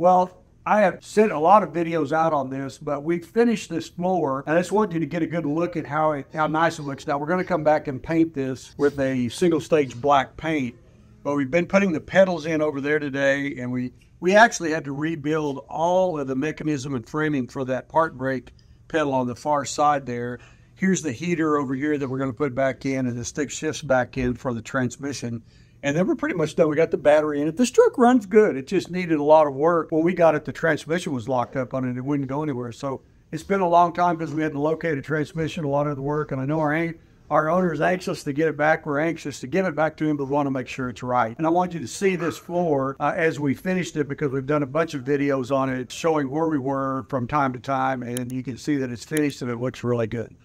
Well, I have sent a lot of videos out on this, but we finished this floor, and I just want you to get a good look at how nice it looks. Now, we're going to come back and paint this with a single-stage black paint, but we've been putting the pedals in over there today, and we actually had to rebuild all of the mechanism and framing for that part brake pedal on the far side there. Here's the heater over here that we're going to put back in, and the stick shifts back in for the transmission. And then we're pretty much done. We got the battery in it. This truck runs good. It just needed a lot of work. When we got it, the transmission was locked up on it. It wouldn't go anywhere. So it's been a long time because we had to locate a transmission, a lot of the work. And I know our owner is anxious to get it back. We're anxious to give it back to him, but we want to make sure it's right. And I want you to see this floor as we finished it, because we've done a bunch of videos on it showing where we were from time to time. And you can see that it's finished and it looks really good.